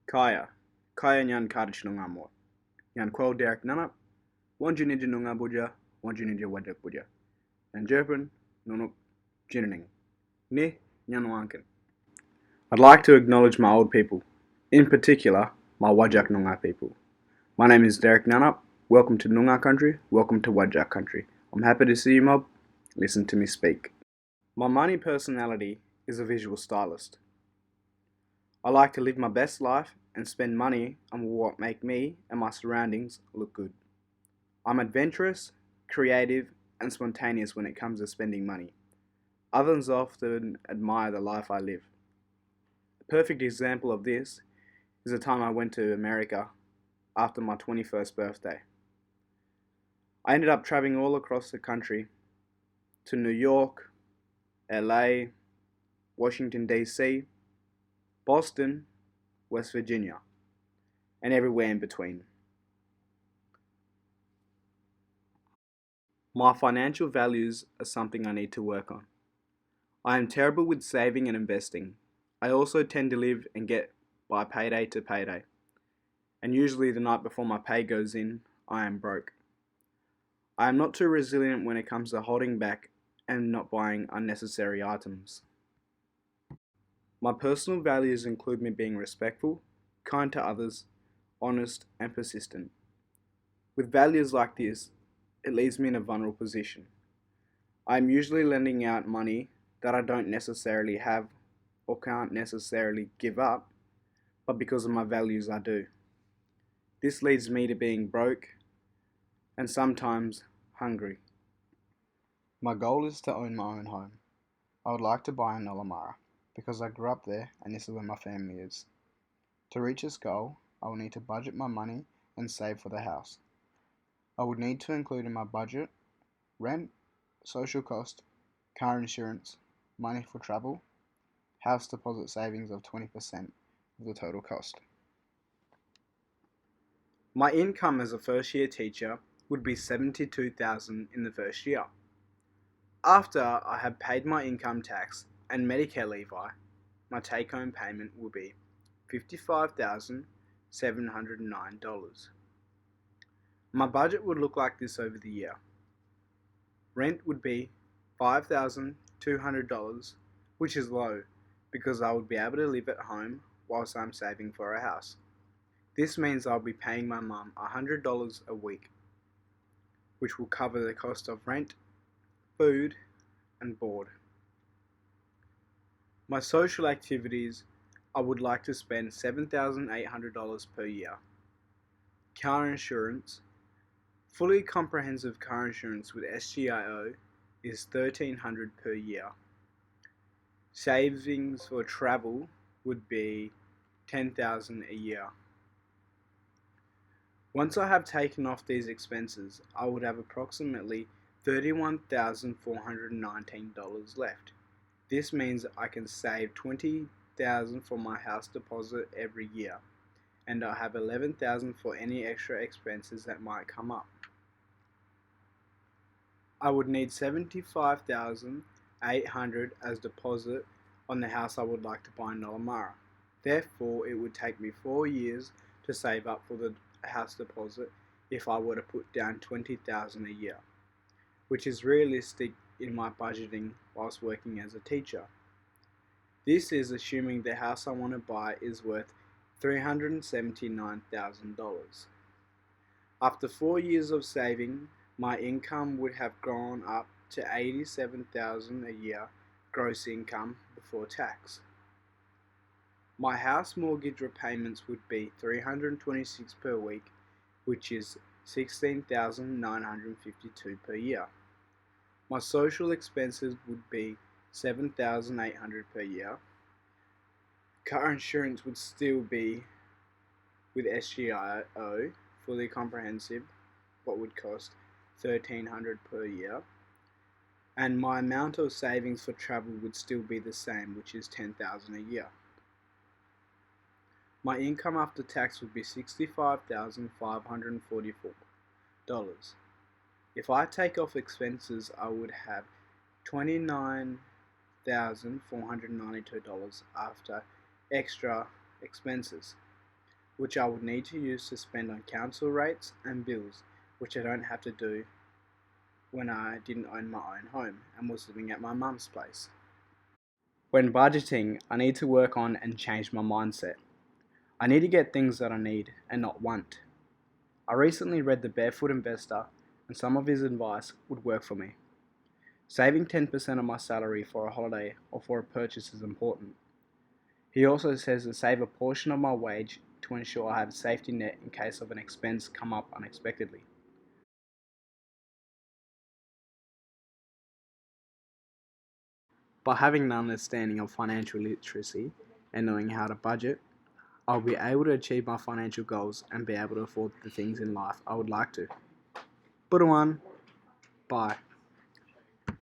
Kaya, kaya nyan kadich nunga mo. Nyan kwel Derek Nannup, wanju ninja nunga buja, wanju ninja wajak buja. Nyan Jerpen, nunuk jinining. Ni, nyan wankin. I'd like to acknowledge my old people, in particular, my Wajak Noongar people. My name is Derek Nannup. Welcome to Noongar country, welcome to Wajak country. I'm happy to see you, mob. Listen to me speak. My money personality is a visual stylist. I like to live my best life and spend money on what make me and my surroundings look good. I'm adventurous, creative, and spontaneous when it comes to spending money. Others often admire the life I live. A perfect example of this is the time I went to America after my 21st birthday. I ended up traveling all across the country to New York, LA, Washington DC, Boston, West Virginia, and everywhere in between. My financial values are something I need to work on. I am terrible with saving and investing. I also tend to live and get by payday to payday. And usually the night before my pay goes in, I am broke. I am not too resilient when it comes to holding back and not buying unnecessary items. My personal values include me being respectful, kind to others, honest, and persistent. With values like this, it leaves me in a vulnerable position. I am usually lending out money that I don't necessarily have or can't necessarily give up, but because of my values I do. This leads me to being broke and sometimes hungry. My goal is to own my own home. I would like to buy in Ullamara because I grew up there and this is where my family is. To reach this goal, I will need to budget my money and save for the house. I would need to include in my budget rent, social cost, car insurance, money for travel, house deposit savings of 20% of the total cost. My income as a first year teacher would be $72,000 in the first year. After I have paid my income tax and Medicare levi, my take home payment will be $55,709. My budget would look like this over the year. Rent would be $5,200, which is low because I would be able to live at home whilst I'm saving for a house. This means I'll be paying my mum $100 a week, which will cover the cost of rent, food, and board. My social activities, I would like to spend $7,800 per year. Car insurance, fully comprehensive car insurance with SGIO is $1,300 per year. Savings for travel would be $10,000 a year. Once I have taken off these expenses, I would have approximately $31,419 left. This means I can save $20,000 for my house deposit every year, and I have $11,000 for any extra expenses that might come up. I would need $75,800 as deposit on the house I would like to buy in Ullamara. Therefore, it would take me 4 years to save up for the house deposit if I were to put down $20,000 a year, which is realistic in my budgeting whilst working as a teacher. This is assuming the house I want to buy is worth $379,000. After 4 years of saving, my income would have gone up to $87,000 a year gross income before tax. My house mortgage repayments would be $326 per week, which is $16,952 per year. My social expenses would be $7,800 per year. Car insurance would still be with SGIO, fully comprehensive, what would cost $1,300 per year. And my amount of savings for travel would still be the same, which is $10,000 a year. My income after tax would be $65,544. If I take off expenses, I would have $29,492 after extra expenses. which I would need to use to spend on council rates and bills, which I don't have to do when I didn't own my own home and was living at my mum's place. When budgeting, I need to work on and change my mindset. I need to get things that I need and not want. I recently read The Barefoot Investor, and some of his advice would work for me. Saving 10% of my salary for a holiday or for a purchase is important. He also says to save a portion of my wage to ensure I have a safety net in case of an expense come up unexpectedly. By having an understanding of financial literacy and knowing how to budget, I'll be able to achieve my financial goals and be able to afford the things in life I would like to. Put one. Bye.